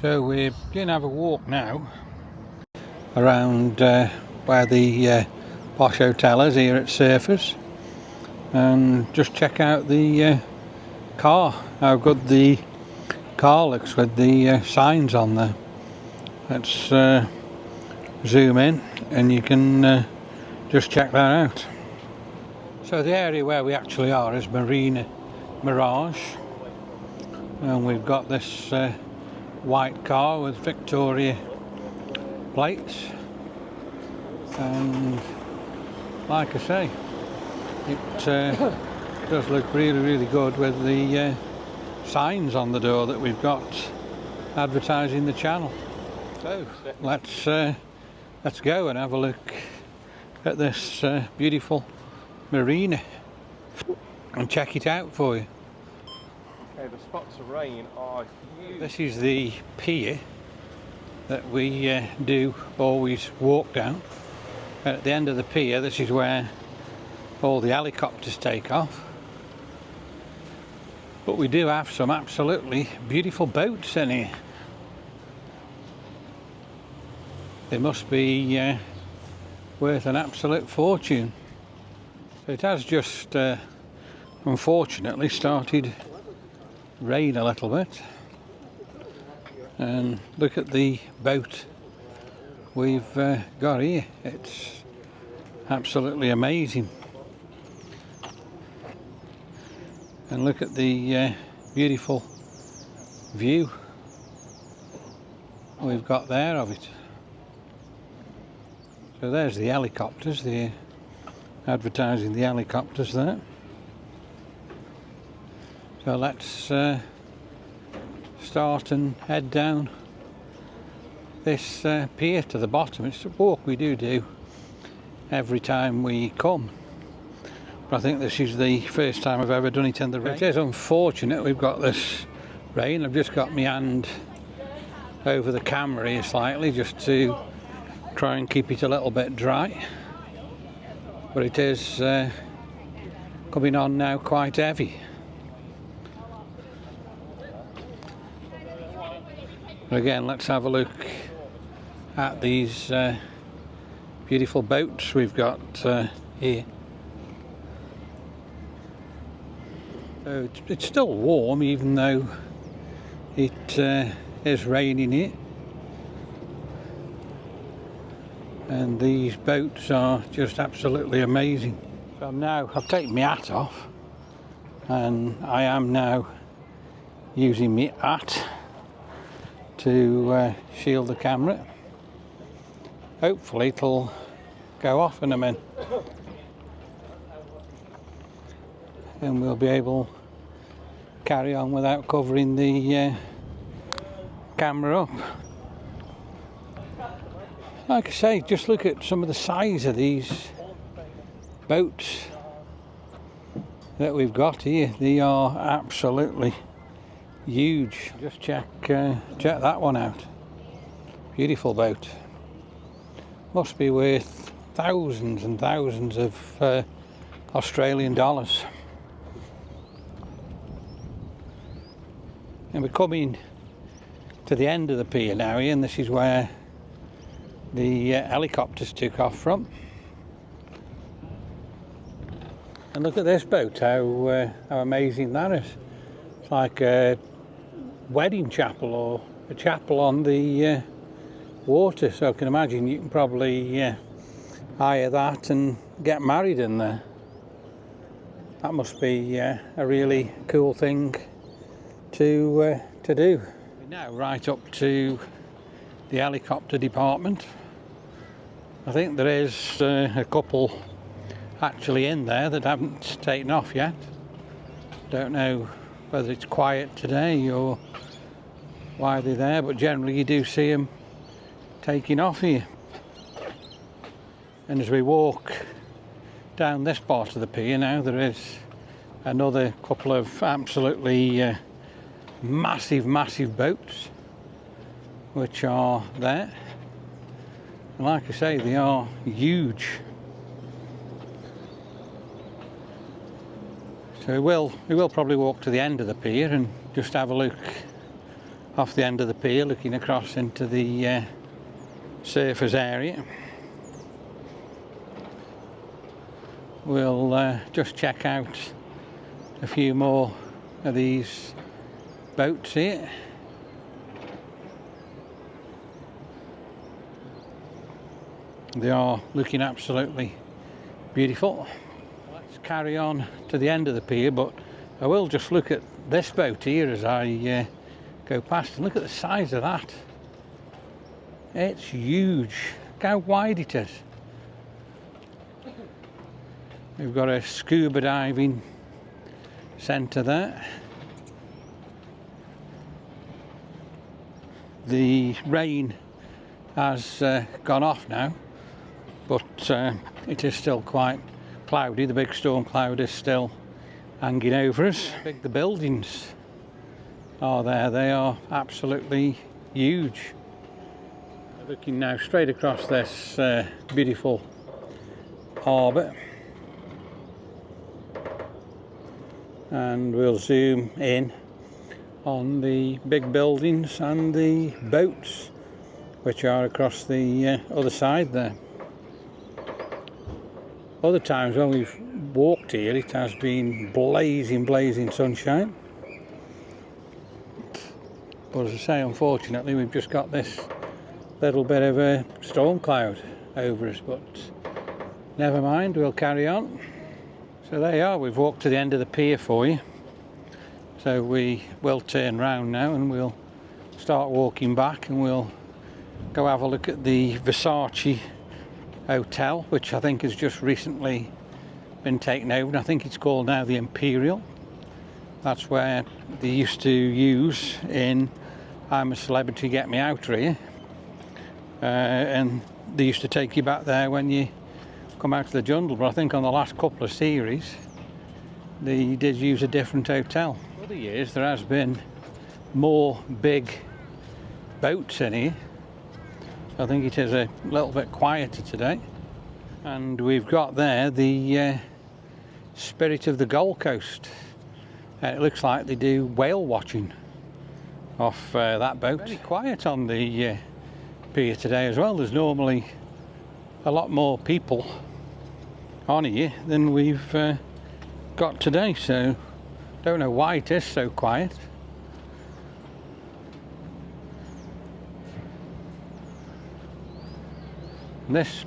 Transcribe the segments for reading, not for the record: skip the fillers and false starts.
So we're going to have a walk now around where the Posh Hotel is here at Surfers, and just check out the car, how good the car looks with the signs on there. Let's zoom in and you can just check that out. So the area where we actually are is Marina Mirage, and we've got this white car with Victoria plates, and like I say, it does look really good with the signs on the door that we've got advertising the channel. So let's go and have a look at this beautiful marina and check it out for you. Okay, the spots of rain are huge. This is the pier that we do always walk down. At the end of the pier, this is where all the helicopters take off. But we do have some absolutely beautiful boats in here. They must be worth an absolute fortune. So it has just unfortunately started rain a little bit, and look at the boat we've got here. It's absolutely amazing, and look at the beautiful view we've got there of it. So there's the helicopters, they're advertising the helicopters there. So let's start and head down this pier to the bottom. It's a walk we do every time we come, but I think this is the first time I've ever done it in the rain. It is unfortunate we've got this rain. I've just got my hand over the camera here slightly just to try and keep it a little bit dry, but it is coming on now quite heavy. Again, let's have a look at these beautiful boats we've got here. So it's still warm even though it is raining here. And these boats are just absolutely amazing. So I've taken my hat off, and I am now using my hat to shield the camera. Hopefully it'll go off in a minute and we'll be able to carry on without covering the camera up. Like I say, just look at some of the size of these boats that we've got here. They are absolutely huge. Just check that one out. Beautiful boat. Must be worth thousands and thousands of Australian dollars. And we're coming to the end of the pier now here, and this is where the helicopters took off from. And look at this boat, how amazing that is. It's like a wedding chapel or a chapel on the water, so I can imagine you can probably hire that and get married in there. That must be a really cool thing to do. We're now right up to the helicopter department. I think there is a couple actually in there that haven't taken off yet. Don't know whether it's quiet today or why they're there, but generally you do see them taking off here. And as we walk down this part of the pier now, there is another couple of absolutely massive boats which are there, and like I say, they are huge. So we will probably walk to the end of the pier and just have a look off the end of the pier, looking across into the surfers area. We'll just check out a few more of these boats here. They are looking absolutely beautiful. Let's carry on to the end of the pier, but I will just look at this boat here as I go past, and look at the size of that. It's huge. Look how wide it is. We've got a scuba diving centre there. The rain has gone off now, but it is still quite cloudy. The big storm cloud is still hanging over us. How big the buildings are there. They are absolutely huge. Looking now straight across this beautiful harbour, and we'll zoom in on the big buildings and the boats which are across the other side there. Other times when we've walked here, it has been blazing sunshine, but as I say, unfortunately we've just got this little bit of a storm cloud over us, but never mind, we'll carry on. So there you are, we've walked to the end of the pier for you. So we will turn round now and we'll start walking back, and we'll go have a look at the Versace hotel, which I think has just recently been taken over, and I think it's called now the Imperial. That's where they used to use in I'm a Celebrity, Get Me Out here, and they used to take you back there when you come out of the jungle, but I think on the last couple of series they did use a different hotel. Over the years there has been more big boats in here. I think it is a little bit quieter today, and we've got there the Spirit of the Gold Coast. It looks like they do whale watching off that boat. Very quiet on the pier today as well. There's normally a lot more people on here than we've got today, so don't know why it is so quiet. This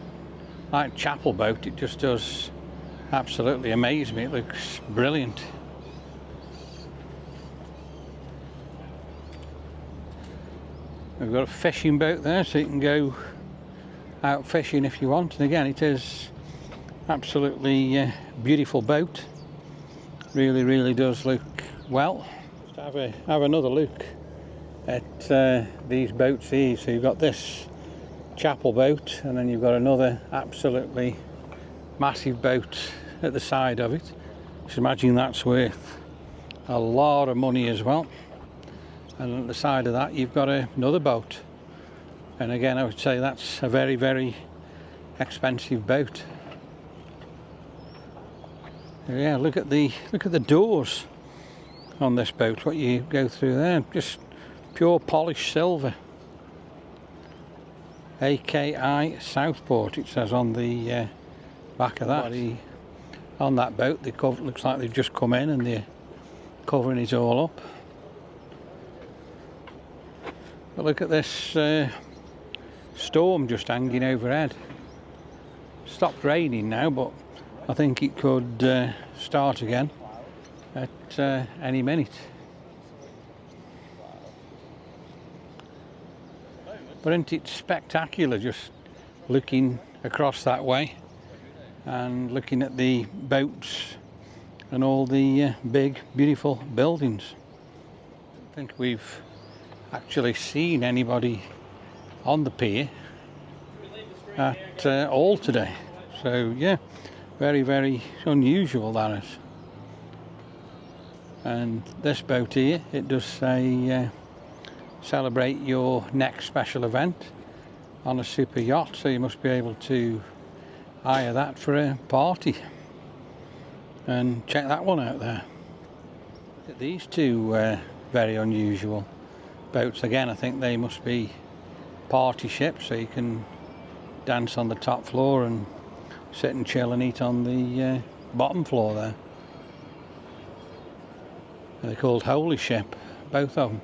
like chapel boat, it just does absolutely amaze me. It looks brilliant. We've got a fishing boat there, so you can go out fishing if you want. And again, it is absolutely beautiful boat. Really does look well. Just have another look at these boats here. So you've got this chapel boat, and then you've got another absolutely massive boat at the side of it. Just imagine that's worth a lot of money as well. And at the side of that you've got another boat, and again I would say that's a very expensive boat. Yeah, look at the doors on this boat, what you go through there, just pure polished silver. AKI Southport, it says on the back of that. On that boat, the cover looks like they've just come in and they're covering it all up. But look at this storm just hanging overhead. Stopped raining now, but I think it could start again at any minute. But isn't it spectacular just looking across that way and looking at the boats and all the big beautiful buildings. I don't think we've actually seen anybody on the pier at all today, so yeah, very unusual that is. And this boat here, it does say celebrate your next special event on a super yacht, so you must be able to hire that for a party. And check that one out there. Look at these two very unusual boats again. I think they must be party ships, so you can dance on the top floor and sit and chill and eat on the bottom floor there. They're called Holy Ship, both of them.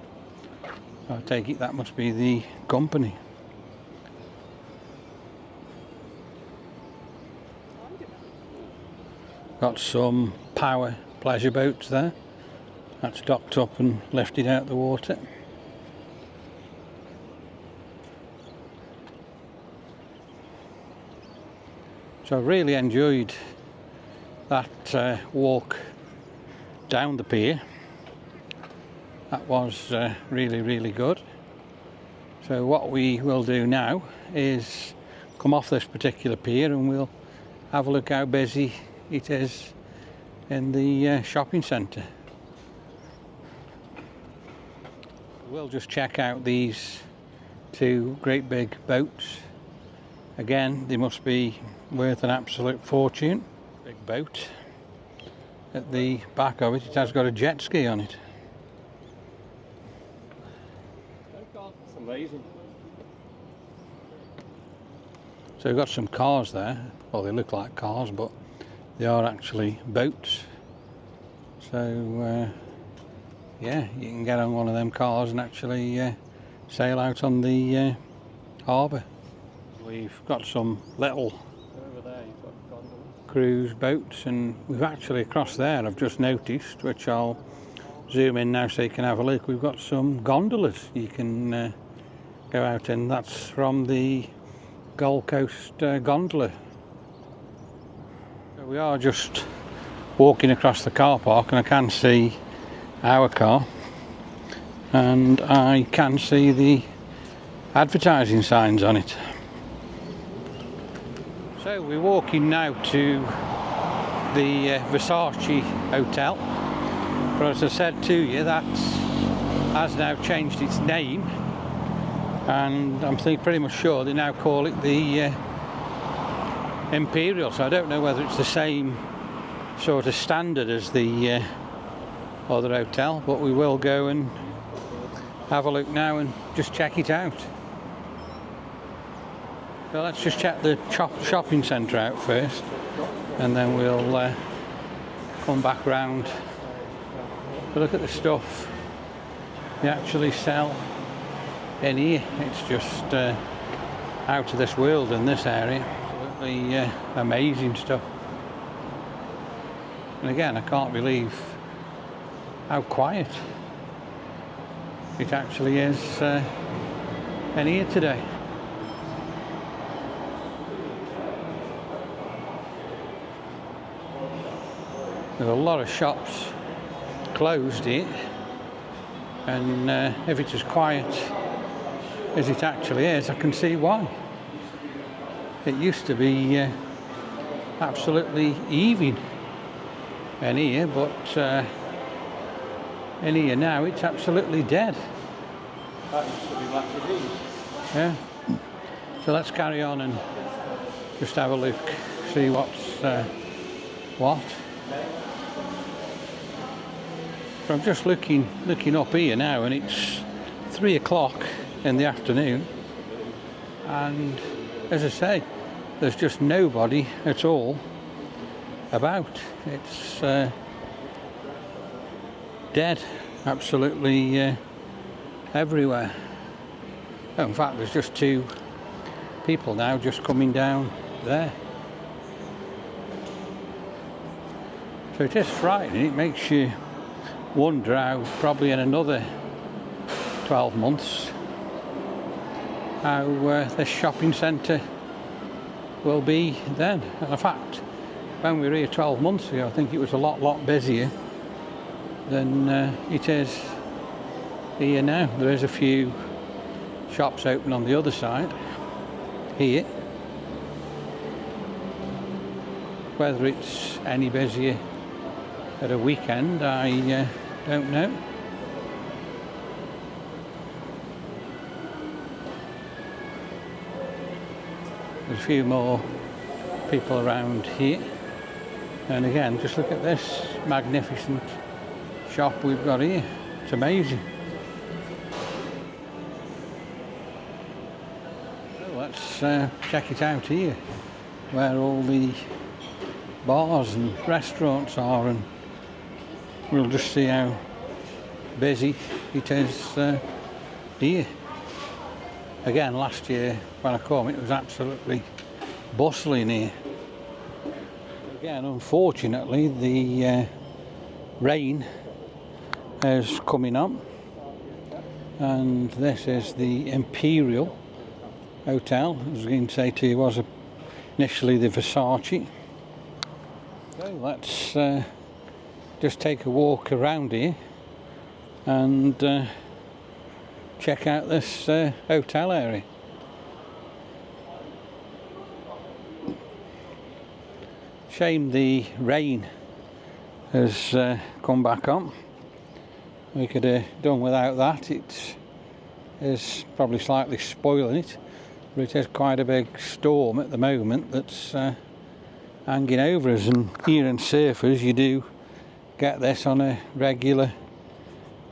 So I take it that must be the company. Got some power pleasure boats there. That's docked up and lifted out the water. So I really enjoyed that walk down the pier. That was really, really good. So what we will do now is come off this particular pier and we'll have a look how busy it is in the shopping centre. We'll just check out these two great big boats. Again, they must be worth an absolute fortune. Big boat. At the back of it, it has got a jet ski on it. It's amazing. So we've got some cars there. Well, they look like cars, but they are actually boats. So yeah, you can get on one of them cars and actually sail out on the harbour. We've got some little Over there you've got gondolas. cruise boats, and we've actually across there, I've just noticed, which I'll zoom in now so you can have a look, we've got some gondolas you can go out in. That's from the Gold Coast gondola. So we are just walking across the car park and I can see our car and I can see the advertising signs on it. So we're walking now to the Versace Hotel, but as I said to you, that has now changed its name, and I'm pretty much sure they now call it the Imperial. So I don't know whether it's the same sort of standard as the other hotel, but we will go and have a look now and just check it out. So let's just check the shopping centre out first, and then we'll come back round to look at the stuff they actually sell in here. It's just out of this world in this area. Absolutely amazing stuff. And again, I can't believe how quiet it actually is in here today. There's a lot of shops closed here, and if it's as quiet as it actually is, I can see why. It used to be absolutely heaving in here, but in here now it's absolutely dead. That used to be Latin. Yeah. So let's carry on and just have a look, see what's what. So I'm just looking up here now, and it's 3 o'clock in the afternoon, and as I say, there's just nobody at all about. It's dead, absolutely everywhere. Oh, in fact, there's just 2 people now just coming down there. So it is frightening. It makes you wonder how probably in another 12 months how this shopping centre will be then. And in fact, when we were here 12 months ago, I think it was a lot busier than it is here now. There is a few shops open on the other side here. Whether it's any busier at a weekend, I don't know. There's a few more people around here, and again, just look at this magnificent shop we've got here. It's amazing. let's check it out here, where all the bars and restaurants are, and we'll just see how busy it is here. Again, last year when I come it was absolutely bustling here. Again, unfortunately the rain is coming up, and this is the Imperial Hotel. As I was going to say to you, was initially the Versace. So let's just take a walk around here and check out this hotel area. Shame the rain has come back on. We could have done without that. It is probably slightly spoiling it, but it is quite a big storm at the moment that's hanging over us, and here in surfers you do get this on a regular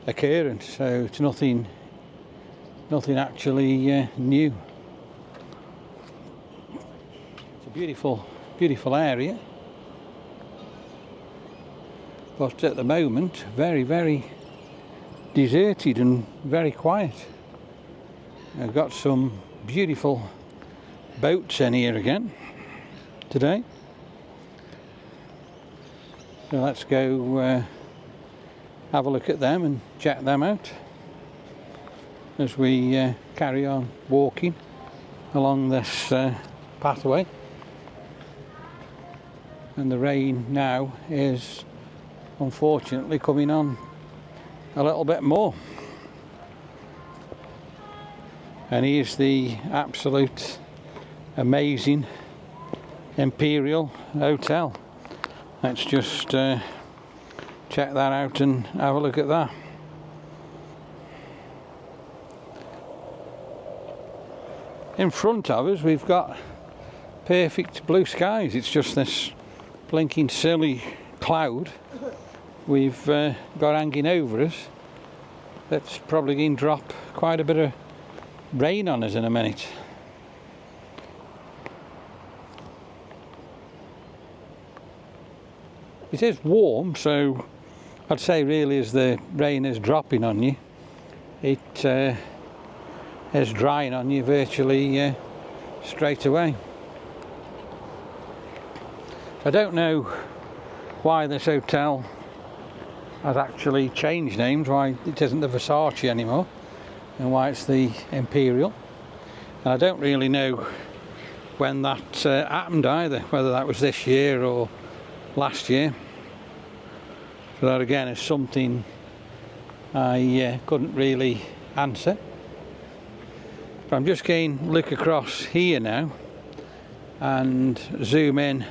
occurrence, so it's nothing actually new. It's a beautiful area, but at the moment very deserted and very quiet. I've got some beautiful boats in here again today, so let's go have a look at them and check them out as we carry on walking along this pathway. And the rain now is unfortunately coming on a little bit more, and here's the absolute amazing Imperial Hotel. Let's just check that out and have a look at that. In front of us we've got perfect blue skies. It's just this blinking silly cloud we've got hanging over us that's probably going to drop quite a bit of rain on us in a minute. It is warm, so I'd say really as the rain is dropping on you, it is drying on you virtually straight away. I don't know why this hotel has actually changed names, why it isn't the Versace anymore and why it's the Imperial, and I don't really know when that happened either, whether that was this year or last year. So that again is something I couldn't really answer. But I'm just going to look across here now and zoom in,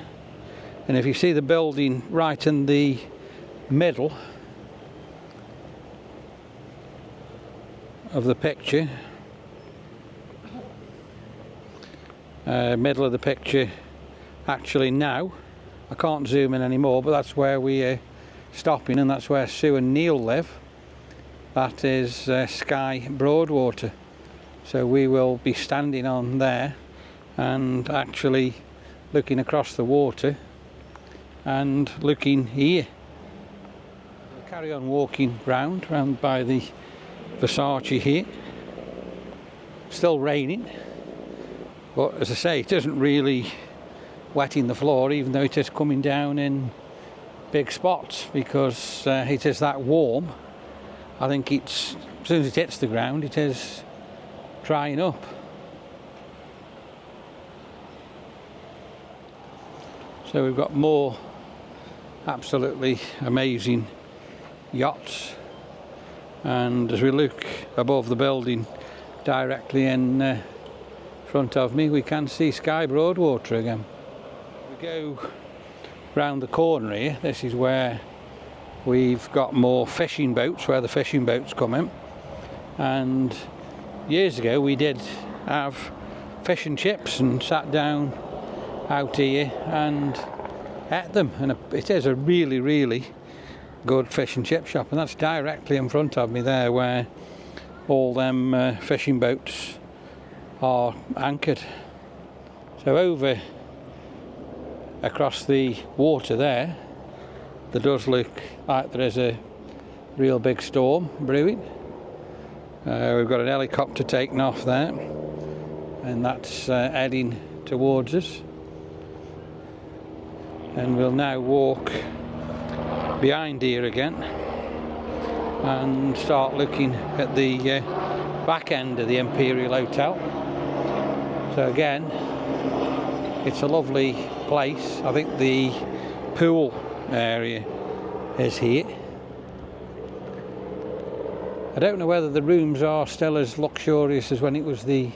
and if you see the building right in the middle of the picture, middle of the picture actually now, I can't zoom in anymore, but that's where we're stopping, and that's where Sue and Neil live. That is Sky Broadwater, so we will be standing on there and actually looking across the water and looking here. We'll carry on walking round by the Versace here. Still raining, but as I say, it isn't really wetting the floor, even though it is coming down in big spots, because it is that warm. I think it's, as soon as it hits the ground, it is drying up. So we've got more absolutely amazing yachts, and as we look above the building directly in front of me, we can see Sky Broadwater again. We go round the corner here. This is where we've got more fishing boats, where the fishing boats come in, and years ago we did have fish and chips and sat down out here and ate them, and it is a really good fish and chip shop, and that's directly in front of me there, where all them fishing boats are anchored. So over across the water there does look like there is a real big storm brewing. We've got an helicopter taking off there, and that's heading towards us. And we'll now walk behind here again and start looking at the back end of the Imperial Hotel. So again, it's a lovely place. I think the pool area is here. I don't know whether the rooms are still as luxurious as when it was the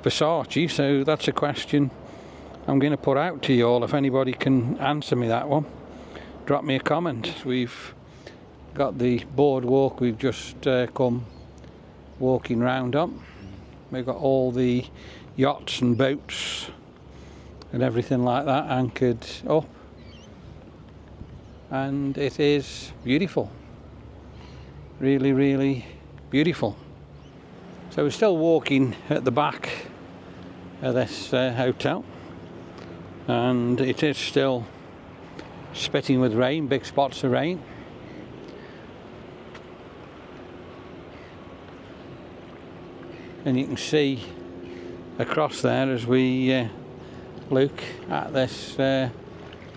Versace, so that's a question I'm going to put out to you all. If anybody can answer me that one, drop me a comment. We've got the boardwalk we've just come walking round on. We've got all the yachts and boats and everything like that anchored up, and it is beautiful, really, really beautiful. So we're still walking at the back of this hotel, and it is still spitting with rain, big spots of rain. And you can see across there as we look at this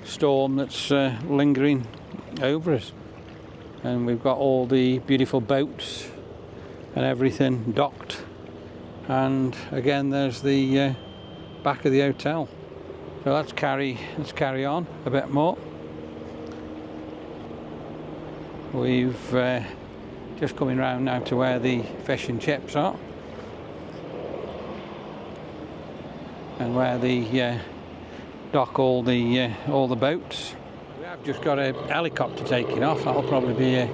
storm that's lingering over us. And we've got all the beautiful boats and everything docked. And again, there's the back of the hotel. So let's carry on a bit more. We've just coming round now to where the fish and chips are, and where the dock all the boats. We have just got a helicopter taking off. That'll probably be a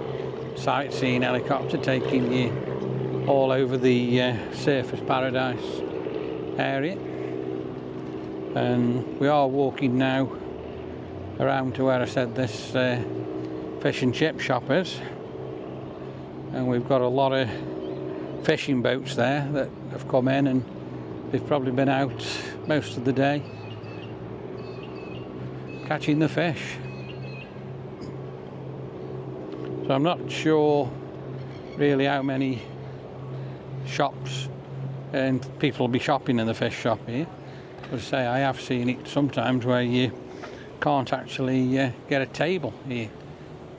sightseeing helicopter taking you all over the Surfers Paradise area. And we are walking now around to where I said this fish and chip shop is, and we've got a lot of fishing boats there that have come in, and they've probably been out most of the day catching the fish. So I'm not sure really how many shops and people will be shopping in the fish shop here. As I say, I have seen it sometimes where you can't actually get a table here.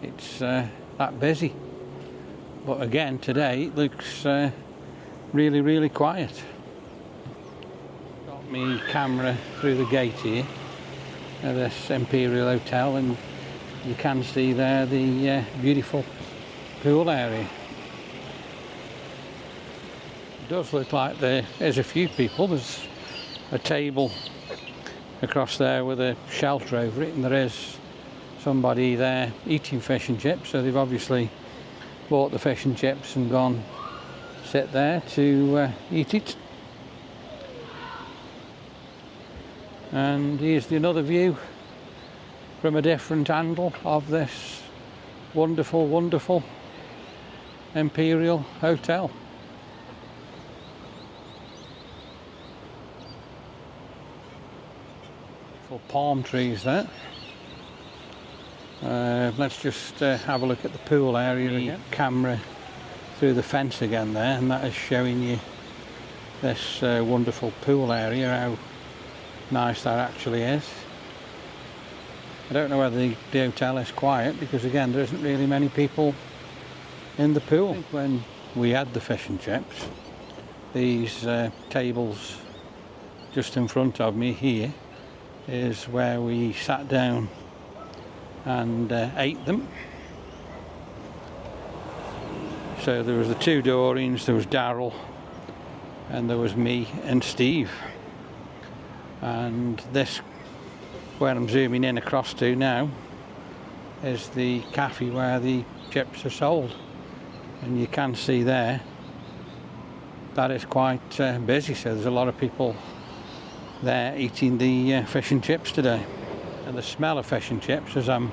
It's that busy. But again, today it looks really, really quiet. Got my camera through the gate here of this Imperial Hotel, and you can see there the beautiful pool area. It does look like there is a few people. There's a table across there with a shelter over it, and there is somebody there eating fish and chips, so they've obviously bought the fish and chips and gone sit there to eat it. And here's another view from a different angle of this wonderful, wonderful Imperial Hotel. Full palm trees there. Let's just have a look at the pool area again. Camera through the fence again there, and that is showing you this wonderful pool area, how nice that actually is. I don't know whether the hotel is quiet, because again there isn't really many people in the pool. When we had the fish and chips, these tables just in front of me here is where we sat down and ate them. So there was the two Dorians, there was Daryl, and there was me and Steve. And this, where I'm zooming in across to now, is the cafe where the chips are sold. And you can see there that is quite busy, so there's a lot of people there eating the fish and chips today. And the smell of fish and chips as I'm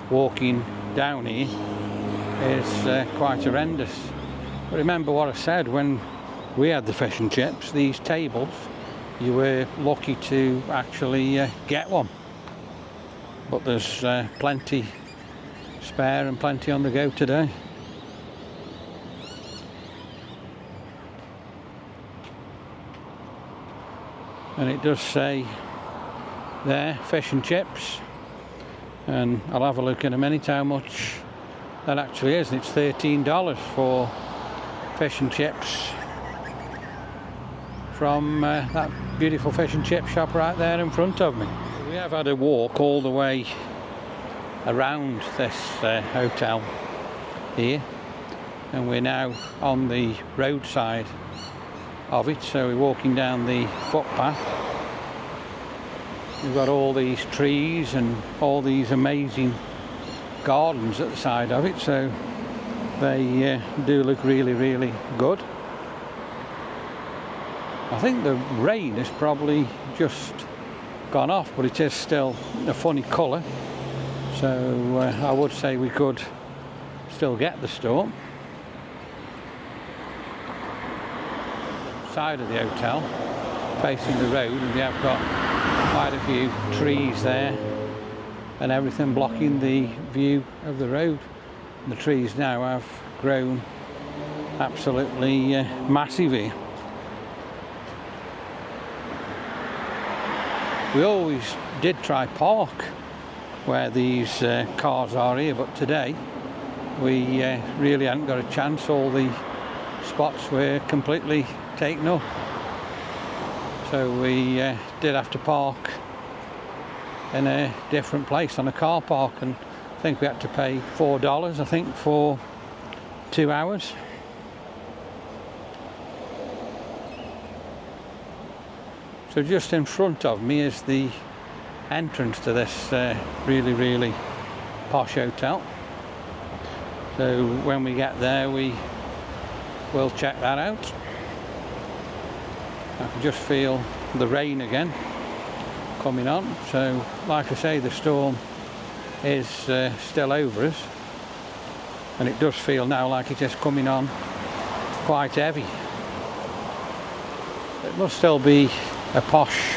walking down here is quite horrendous. But remember what I said when we had the fish and chips, these tables, you were lucky to actually get one. But there's plenty spare and plenty on the go today. And it does say there, fish and chips, and I'll have a look in a minute how much that actually is. It's $13 for fish and chips from that beautiful fish and chip shop right there in front of me. We have had a walk all the way around this hotel here, and we're now on the roadside of it, so we're walking down the footpath. We've got all these trees and all these amazing gardens at the side of it, so they do look really, really good. I think the rain has probably just gone off, but it is still a funny colour, so I would say we could still get the storm. Side of the hotel facing the road, and we have got quite a few trees there and everything blocking the view of the road. And the trees now have grown absolutely massive here. We always did try park where these cars are here, but today we really hadn't got a chance. All the spots were completely taken up, so we did have to park in a different place on a car park, and I think we had to pay $4 I think for 2 hours. So just in front of me is the entrance to this really, really posh hotel. So when we get there, we will check that out. I can just feel the rain again coming on. So like I say, the storm is still over us, and it does feel now like it is coming on quite heavy. It must still be a posh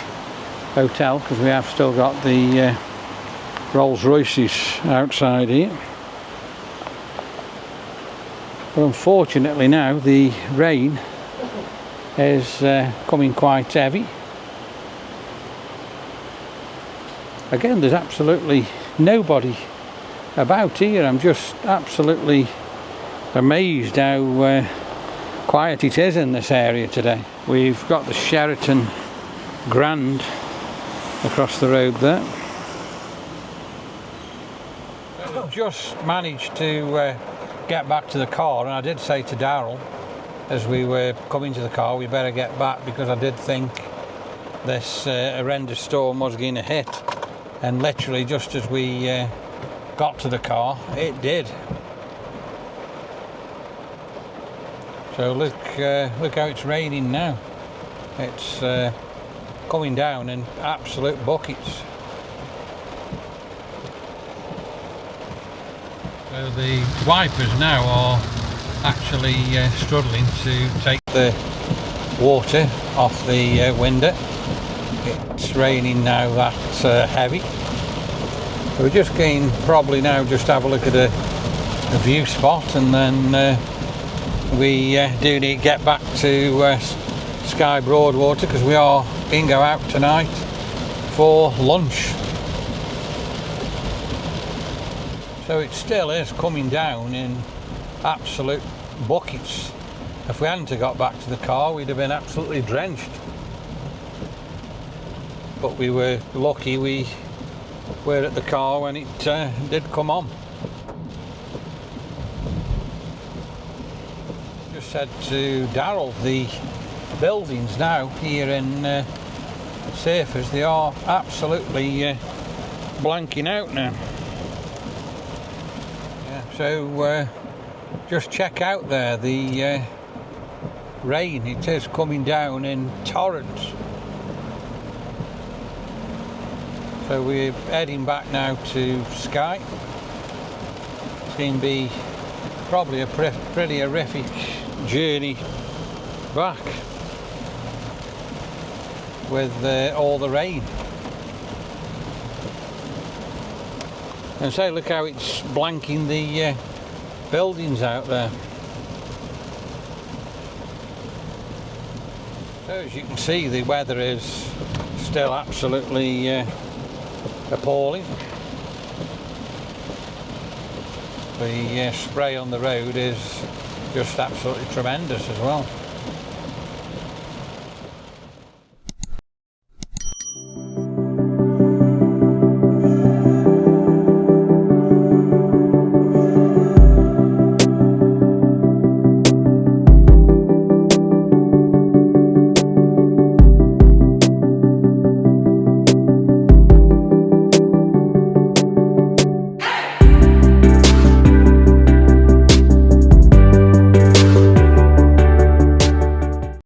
hotel because we have still got the Rolls Royces outside here. But unfortunately now the rain is coming quite heavy. Again, there's absolutely nobody about here. I'm just absolutely amazed how quiet it is in this area today. We've got the Sheraton Grand across the road there. I've just managed to get back to the car, and I did say to Daryl as we were coming to the car, we better get back because I did think this horrendous storm was going to hit, and literally just as we got to the car, it did. So look how it's raining now. It's coming down in absolute buckets. So the wipers now are actually struggling to take the water off the window. It's raining now that heavy. So we're just going probably now just have a look at a view spot, and then we do need to get back to Sky Broadwater because we are going to go out tonight for lunch. So it still is coming down in absolute buckets. If we hadn't got back to the car, we'd have been absolutely drenched. But we were lucky we were at the car when it did come on. Just said to Daryl, the buildings now here in Surfers, they are absolutely blanking out now. So just check out there the rain. It is coming down in torrents. So we're heading back now to Skye. It's going to be probably a pretty horrific journey back. with all the rain. And so look how it's blanking the buildings out there. So as you can see, the weather is still absolutely appalling. The spray on the road is just absolutely tremendous as well.